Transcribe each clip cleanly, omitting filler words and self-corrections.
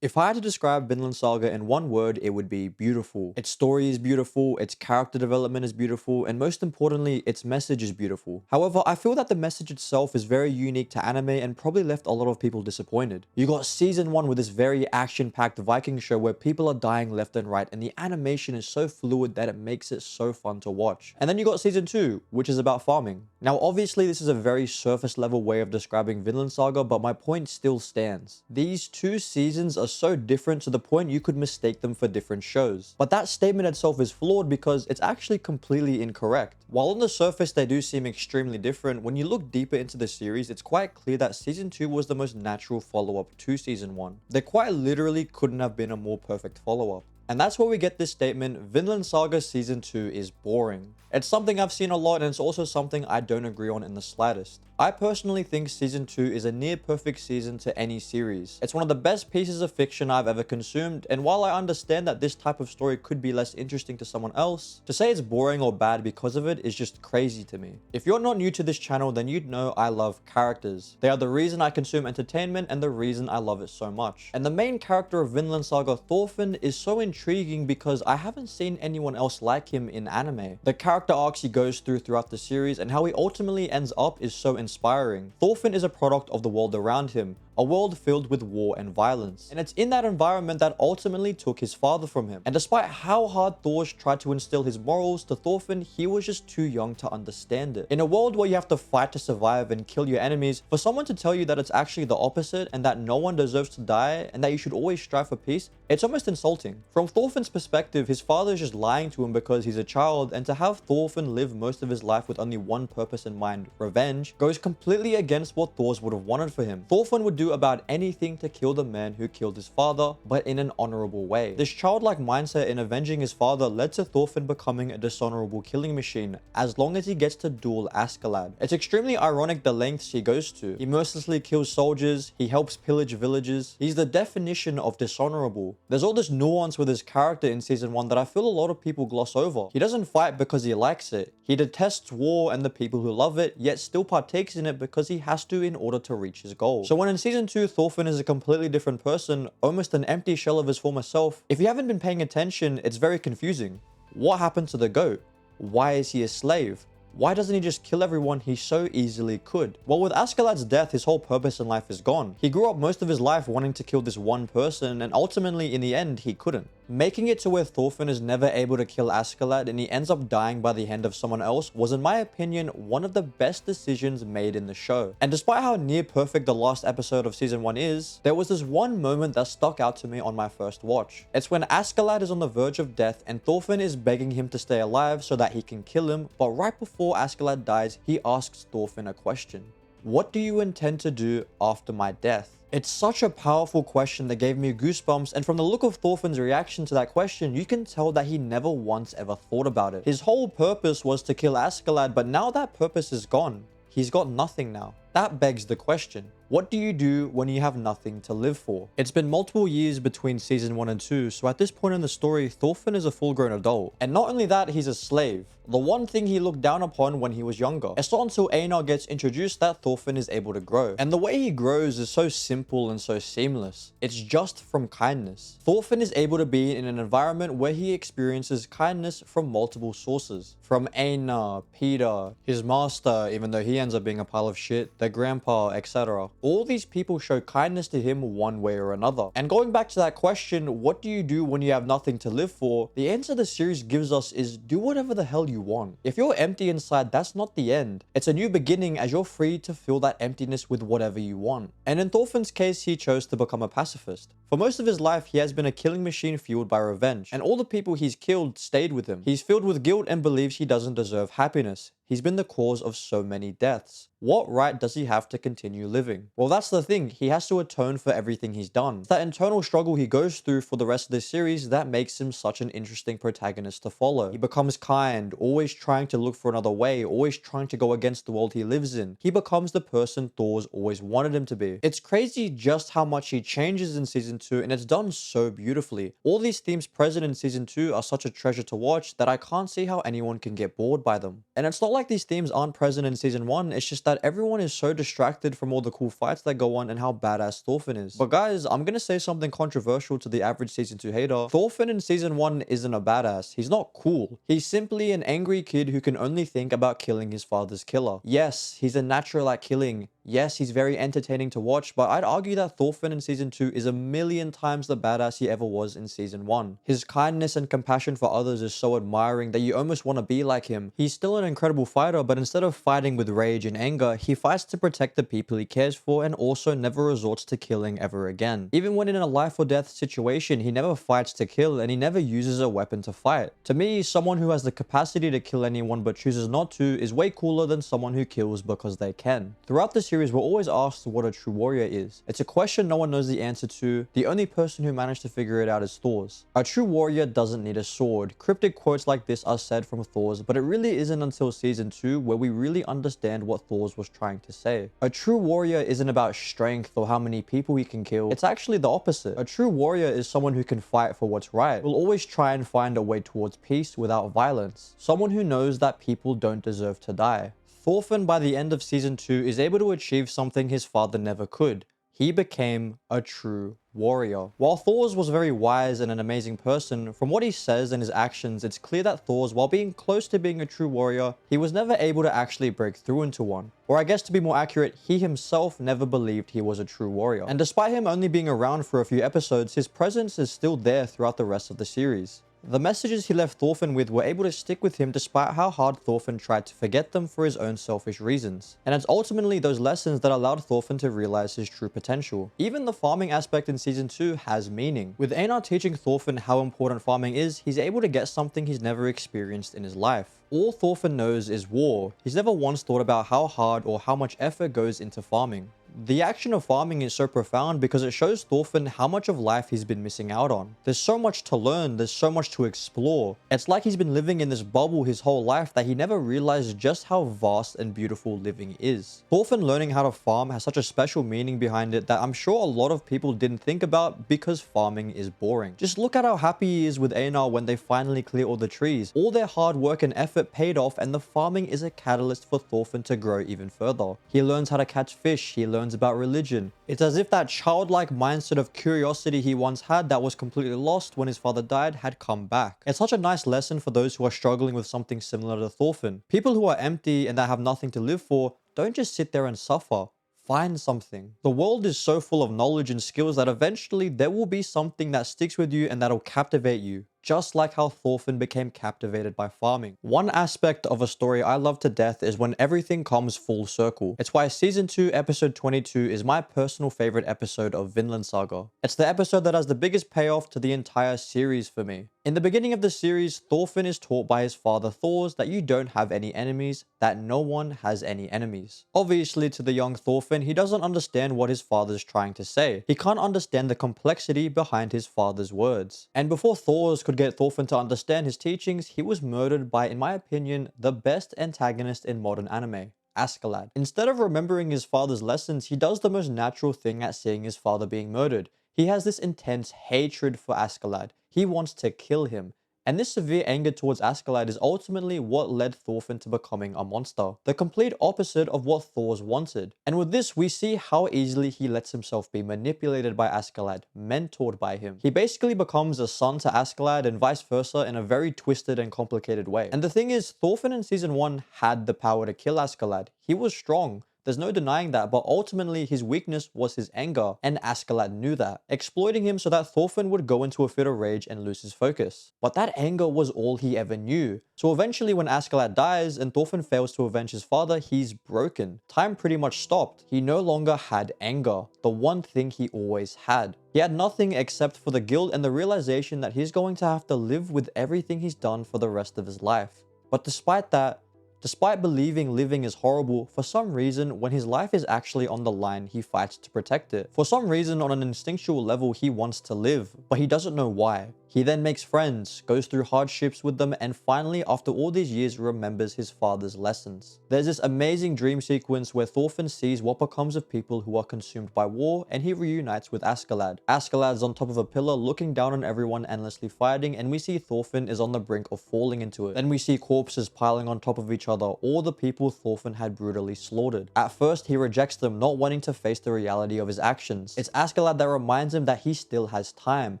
If I had to describe Vinland Saga in one word, it would be beautiful. Its story is beautiful, its character development is beautiful, and most importantly, its message is beautiful. However, I feel that the message itself is very unique to anime and probably left a lot of people disappointed. You got season 1 with this very action-packed Viking show where people are dying left and right, and the animation is so fluid that it makes it so fun to watch. And then you got season 2, which is about farming. Now, obviously, this is a very surface level way of describing Vinland Saga, but my point still stands. These two seasons are so different to the point you could mistake them for different shows. But that statement itself is flawed because it's actually completely incorrect. While on the surface they do seem extremely different, when you look deeper into the series, it's quite clear that season 2 was the most natural follow-up to season 1. There quite literally couldn't have been a more perfect follow-up. And that's where we get this statement: Vinland Saga Season 2 is boring. It's something I've seen a lot, and it's also something I don't agree on in the slightest. I personally think Season 2 is a near perfect season to any series. It's one of the best pieces of fiction I've ever consumed, and while I understand that this type of story could be less interesting to someone else, to say it's boring or bad because of it is just crazy to me. If you're not new to this channel, then you'd know I love characters. They are the reason I consume entertainment and the reason I love it so much. And the main character of Vinland Saga, Thorfinn, is so intriguing because I haven't seen anyone else like him in anime. The character arcs he goes throughout the series and how he ultimately ends up is so inspiring. Thorfinn is a product of the world around him, a world filled with war and violence. And it's in that environment that ultimately took his father from him. And despite how hard Thors tried to instill his morals to Thorfinn, he was just too young to understand it. In a world where you have to fight to survive and kill your enemies, for someone to tell you that it's actually the opposite and that no one deserves to die and that you should always strive for peace, it's almost insulting. From Thorfinn's perspective, his father is just lying to him because he's a child, and to have Thorfinn live most of his life with only one purpose in mind, revenge, goes completely against what Thors would have wanted for him. Thorfinn would do about anything to kill the man who killed his father, but in an honorable way. This childlike mindset in avenging his father led to Thorfinn becoming a dishonorable killing machine as long as he gets to duel Askeladd. It's extremely ironic the lengths he goes to. He mercilessly kills soldiers, he helps pillage villages. He's the definition of dishonorable. There's all this nuance with his character in season 1 that I feel a lot of people gloss over. He doesn't fight because he likes it. He detests war and the people who love it, yet still partakes in it because he has to in order to reach his goal. So when in season 2 Thorfinn is a completely different person, almost an empty shell of his former self, if you haven't been paying attention, it's very confusing. What happened to the goat? Why is he a slave? Why doesn't he just kill everyone he so easily could? Well, with Askeladd's death, his whole purpose in life is gone. He grew up most of his life wanting to kill this one person, and ultimately, in the end, he couldn't. Making it to where Thorfinn is never able to kill Askeladd and he ends up dying by the hand of someone else was, in my opinion, one of the best decisions made in the show. And despite how near perfect the last episode of season 1 is, there was this one moment that stuck out to me on my first watch. It's when Askeladd is on the verge of death and Thorfinn is begging him to stay alive so that he can kill him, but right before Askeladd dies, he asks Thorfinn a question. What do you intend to do after my death? It's such a powerful question that gave me goosebumps, and from the look of Thorfinn's reaction to that question, you can tell that he never once ever thought about it. His whole purpose was to kill Askeladd, but now that purpose is gone. He's got nothing now. That begs the question. What do you do when you have nothing to live for? It's been multiple years between season 1 and 2, so at this point in the story, Thorfinn is a full-grown adult. And not only that, he's a slave. The one thing he looked down upon when he was younger. It's not until Einar gets introduced that Thorfinn is able to grow. And the way he grows is so simple and so seamless. It's just from kindness. Thorfinn is able to be in an environment where he experiences kindness from multiple sources. From Einar, Peter, his master, even though he ends up being a pile of shit, their grandpa, etc. All these people show kindness to him one way or another. And going back to that question, what do you do when you have nothing to live for? The answer the series gives us is do whatever the hell you want. If you're empty inside, that's not the end. It's a new beginning as you're free to fill that emptiness with whatever you want. And in Thorfinn's case, he chose to become a pacifist. For most of his life, he has been a killing machine fueled by revenge. And all the people he's killed stayed with him. He's filled with guilt and believes he doesn't deserve happiness. He's been the cause of so many deaths. What right does he have to continue living? Well, that's the thing. He has to atone for everything he's done. It's that internal struggle he goes through for the rest of this series that makes him such an interesting protagonist to follow. He becomes kind, always trying to look for another way, always trying to go against the world he lives in. He becomes the person Thor's always wanted him to be. It's crazy just how much he changes in season 2, and it's done so beautifully. All these themes present in season 2 are such a treasure to watch that I can't see how anyone can get bored by them. And it's not like these themes aren't present in season 1, it's just that everyone is so distracted from all the cool fights that go on and how badass Thorfinn is. But guys, I'm gonna say something controversial to the average season 2 hater. Thorfinn in season 1 isn't a badass. He's not cool. He's simply an angry kid who can only think about killing his father's killer. Yes, he's a natural at killing. Yes, he's very entertaining to watch, but I'd argue that Thorfinn in season 2 is a million times the badass he ever was in season 1. His kindness and compassion for others is so admiring that you almost want to be like him. He's still an incredible fighter, but instead of fighting with rage and anger, he fights to protect the people he cares for and also never resorts to killing ever again. Even when in a life or death situation, he never fights to kill and he never uses a weapon to fight. To me, someone who has the capacity to kill anyone but chooses not to is way cooler than someone who kills because they can. Throughout the series, we're always asked what a true warrior is. It's a question no one knows the answer to. The only person who managed to figure it out is Thor's. A true warrior doesn't need a sword. Cryptic quotes like this are said from Thor's, but it really isn't until season 2 where we really understand what Thor's was trying to say. A true warrior isn't about strength or how many people he can kill. It's actually the opposite. A true warrior is someone who can fight for what's right, will always try and find a way towards peace without violence. Someone who knows that people don't deserve to die. Thorfinn, by the end of season 2, is able to achieve something his father never could. He became a true warrior. While Thor's was very wise and an amazing person, from what he says and his actions, it's clear that Thor's, while being close to being a true warrior, he was never able to actually break through into one. Or I guess to be more accurate, he himself never believed he was a true warrior. And despite him only being around for a few episodes, his presence is still there throughout the rest of the series. The messages he left Thorfinn with were able to stick with him despite how hard Thorfinn tried to forget them for his own selfish reasons. And it's ultimately those lessons that allowed Thorfinn to realize his true potential. Even the farming aspect in season 2 has meaning. With Einar teaching Thorfinn how important farming is, he's able to get something he's never experienced in his life. All Thorfinn knows is war. He's never once thought about how hard or how much effort goes into farming. The action of farming is so profound because it shows Thorfinn how much of life he's been missing out on. There's so much to learn, there's so much to explore. It's like he's been living in this bubble his whole life that he never realized just how vast and beautiful living is. Thorfinn learning how to farm has such a special meaning behind it that I'm sure a lot of people didn't think about because farming is boring. Just look at how happy he is with Einar when they finally clear all the trees. All their hard work and effort paid off, and the farming is a catalyst for Thorfinn to grow even further. He learns how to catch fish, he learns about religion. It's as if that childlike mindset of curiosity he once had that was completely lost when his father died had come back. It's such a nice lesson for those who are struggling with something similar to Thorfinn. People who are empty and that have nothing to live for, don't just sit there and suffer. Find something. The world is so full of knowledge and skills that eventually there will be something that sticks with you and that'll captivate you. Just like how Thorfinn became captivated by farming. One aspect of a story I love to death is when everything comes full circle. It's why season 2 episode 22 is my personal favorite episode of Vinland Saga. It's the episode that has the biggest payoff to the entire series for me. In the beginning of the series, Thorfinn is taught by his father Thors that you don't have any enemies, that no one has any enemies. Obviously, to the young Thorfinn, he doesn't understand what his father's trying to say. He can't understand the complexity behind his father's words. And before Thors could get Thorfinn to understand his teachings, he was murdered by, in my opinion, the best antagonist in modern anime. Askeladd. Instead of remembering his father's lessons, he does the most natural thing at seeing his father being murdered. He has this intense hatred for Askeladd. He wants to kill him. And this severe anger towards Askeladd is ultimately what led Thorfinn to becoming a monster. The complete opposite of what Thors wanted. And with this, we see how easily he lets himself be manipulated by Askeladd, mentored by him. He basically becomes a son to Askeladd and vice versa in a very twisted and complicated way. And the thing is, Thorfinn in season 1 had the power to kill Askeladd. He was strong. There's no denying that, but ultimately his weakness was his anger, and Askeladd knew that, exploiting him so that Thorfinn would go into a fit of rage and lose his focus. But that anger was all he ever knew. So eventually when Askeladd dies and Thorfinn fails to avenge his father, he's broken. Time pretty much stopped. He no longer had anger, the one thing he always had. He had nothing except for the guilt and the realization that he's going to have to live with everything he's done for the rest of his life. But despite that, despite believing living is horrible, for some reason, when his life is actually on the line, he fights to protect it. For some reason, on an instinctual level, he wants to live, but he doesn't know why. He then makes friends, goes through hardships with them, and finally, after all these years, remembers his father's lessons. There's this amazing dream sequence where Thorfinn sees what becomes of people who are consumed by war, and he reunites with Askeladd. Askeladd's on top of a pillar looking down on everyone endlessly fighting, and we see Thorfinn is on the brink of falling into it. Then we see corpses piling on top of each other, all the people Thorfinn had brutally slaughtered. At first, he rejects them, not wanting to face the reality of his actions. It's Askeladd that reminds him that he still has time,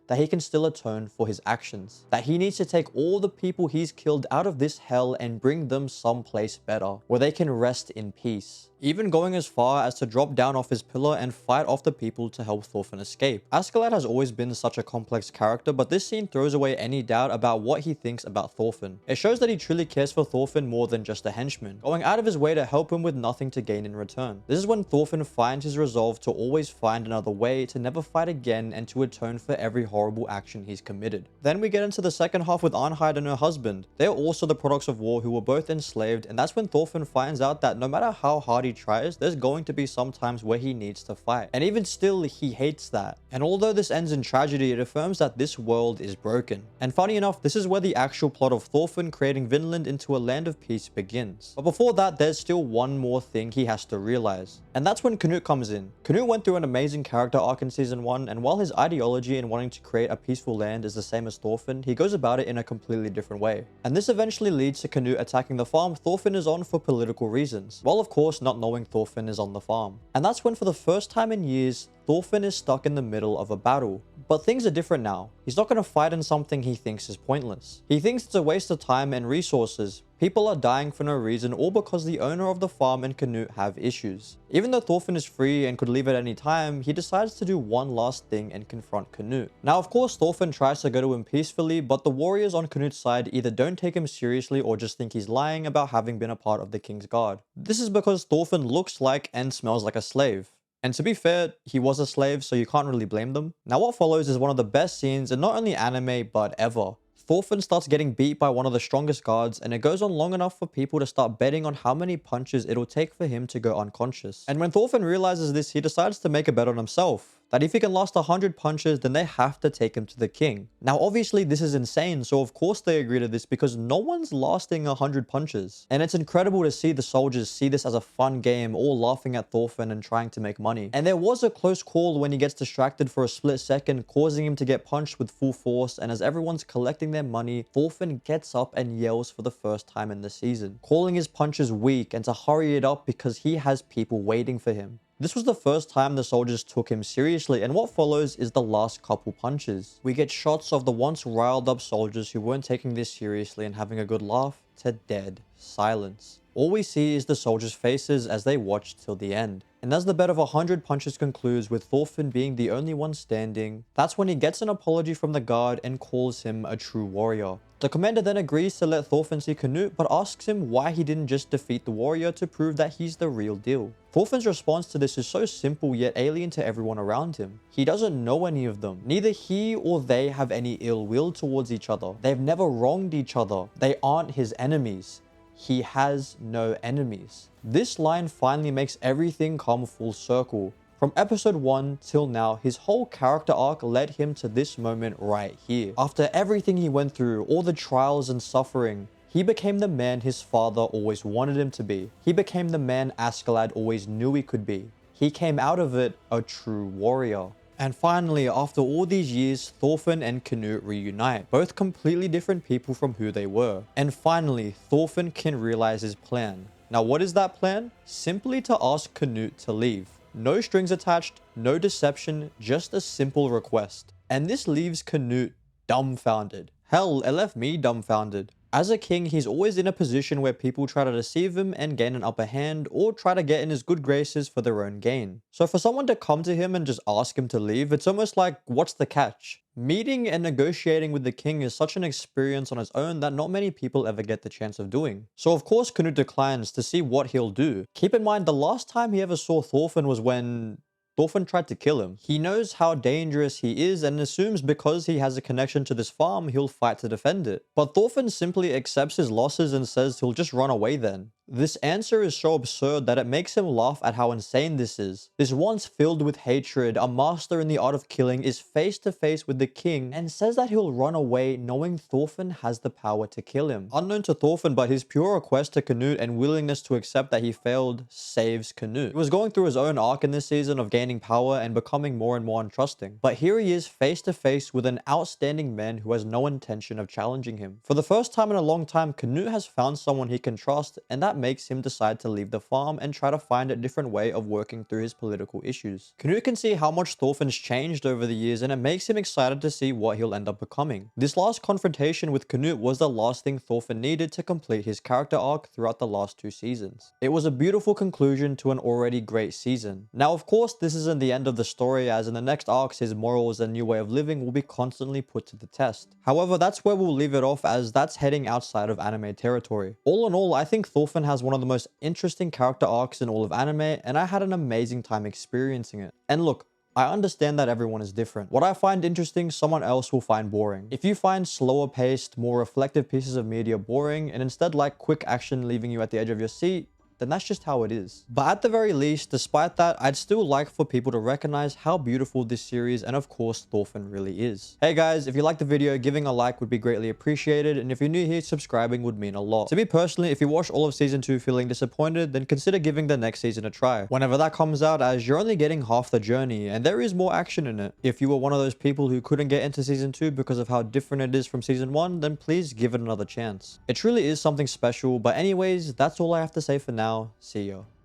that he can still atone for his actions, that he needs to take all the people he's killed out of this hell and bring them someplace better, where they can rest in peace. Even going as far as to drop down off his pillar and fight off the people to help Thorfinn escape. Askeladd has always been such a complex character, but this scene throws away any doubt about what he thinks about Thorfinn. It shows that he truly cares for Thorfinn more than just a henchman, going out of his way to help him with nothing to gain in return. This is when Thorfinn finds his resolve to always find another way, to never fight again, and to atone for every horrible action he's committed. Then we get into the second half with Arnheid and her husband. They're also the products of war who were both enslaved, and that's when Thorfinn finds out that no matter how hard he tries, there's going to be some times where he needs to fight. And even still, he hates that. And although this ends in tragedy, it affirms that this world is broken. And funny enough, this is where the actual plot of Thorfinn creating Vinland into a land of peace begins. But before that, there's still one more thing he has to realize. And that's when Canute comes in. Canute went through an amazing character arc in season 1, and while his ideology in wanting to create a peaceful land is the same as Thorfinn, he goes about it in a completely different way. And this eventually leads to Canute attacking the farm Thorfinn is on for political reasons, while of course not knowing Thorfinn is on the farm. And that's when for the first time in years, Thorfinn is stuck in the middle of a battle. But things are different now. He's not going to fight in something he thinks is pointless. He thinks it's a waste of time and resources. People are dying for no reason, all because the owner of the farm and Canute have issues. Even though Thorfinn is free and could leave at any time, he decides to do one last thing and confront Canute. Now of course Thorfinn tries to go to him peacefully, but the warriors on Canute's side either don't take him seriously or just think he's lying about having been a part of the king's guard. This is because Thorfinn looks like and smells like a slave. And to be fair, he was a slave, so you can't really blame them. Now what follows is one of the best scenes in not only anime, but ever. Thorfinn starts getting beat by one of the strongest guards, and it goes on long enough for people to start betting on how many punches it'll take for him to go unconscious. And when Thorfinn realizes this, he decides to make a bet on himself, that if he can last 100 punches, then they have to take him to the king. Now obviously this is insane, so of course they agree to this because no one's lasting 100 punches. And it's incredible to see the soldiers see this as a fun game, all laughing at Thorfinn and trying to make money. And there was a close call when he gets distracted for a split second, causing him to get punched with full force, and as everyone's collecting their money, Thorfinn gets up and yells for the first time in the season, calling his punches weak and to hurry it up because he has people waiting for him. This was the first time the soldiers took him seriously, and what follows is the last couple punches. We get shots of the once riled up soldiers who weren't taking this seriously and having a good laugh to dead silence. All we see is the soldiers' faces as they watch till the end. And as the bet of 100 punches concludes with Thorfinn being the only one standing, that's when he gets an apology from the guard and calls him a true warrior. The commander then agrees to let Thorfinn see Canute, but asks him why he didn't just defeat the warrior to prove that he's the real deal. Thorfinn's response to this is so simple yet alien to everyone around him. He doesn't know any of them. Neither he or they have any ill will towards each other. They've never wronged each other. They aren't his enemies. He has no enemies. This line finally makes everything come full circle. From episode 1 till now, his whole character arc led him to this moment right here. After everything he went through, all the trials and suffering, he became the man his father always wanted him to be. He became the man Askeladd always knew he could be. He came out of it a true warrior. And finally, after all these years, Thorfinn and Canute reunite, both completely different people from who they were. And finally, Thorfinn can realize his plan. Now what is that plan? Simply to ask Canute to leave. No strings attached, no deception, just a simple request. And this leaves Canute dumbfounded. Hell, it left me dumbfounded. As a king, he's always in a position where people try to deceive him and gain an upper hand, or try to get in his good graces for their own gain. So for someone to come to him and just ask him to leave, it's almost like, what's the catch? Meeting and negotiating with the king is such an experience on its own that not many people ever get the chance of doing. So of course Canute declines to see what he'll do. Keep in mind, the last time he ever saw Thorfinn was when Thorfinn tried to kill him. He knows how dangerous he is and assumes because he has a connection to this farm, he'll fight to defend it. But Thorfinn simply accepts his losses and says he'll just run away then. This answer is so absurd that it makes him laugh at how insane this is. This once filled with hatred, a master in the art of killing is face to face with the king and says that he'll run away knowing Thorfinn has the power to kill him. Unknown to Thorfinn, but his pure request to Canute and willingness to accept that he failed saves Canute. He was going through his own arc in this season of gaining power and becoming more and more untrusting. But here he is face to face with an outstanding man who has no intention of challenging him. For the first time in a long time, Canute has found someone he can trust, and that makes him decide to leave the farm and try to find a different way of working through his political issues. Canute can see how much Thorfinn's changed over the years, and it makes him excited to see what he'll end up becoming. This last confrontation with Canute was the last thing Thorfinn needed to complete his character arc throughout the last 2 seasons. It was a beautiful conclusion to an already great season. Now, of course, this isn't the end of the story, as in the next arcs his morals and new way of living will be constantly put to the test. However, that's where we'll leave it off, as that's heading outside of anime territory. All in all, I think Thorfinn has one of the most interesting character arcs in all of anime, and I had an amazing time experiencing it. And look, I understand that everyone is different. What I find interesting, someone else will find boring. If you find slower paced, more reflective pieces of media boring, and instead like quick action leaving you at the edge of your seat, then that's just how it is. But at the very least, despite that, I'd still like for people to recognize how beautiful this series and of course Thorfinn really is. Hey guys, if you liked the video, giving a like would be greatly appreciated, and if you're new here, subscribing would mean a lot. To me personally, if you watch all of season 2 feeling disappointed, then consider giving the next season a try. Whenever that comes out, as you're only getting half the journey and there is more action in it. If you were one of those people who couldn't get into season 2 because of how different it is from season 1, then please give it another chance. It truly is something special, but anyways, that's all I have to say for now. See ya.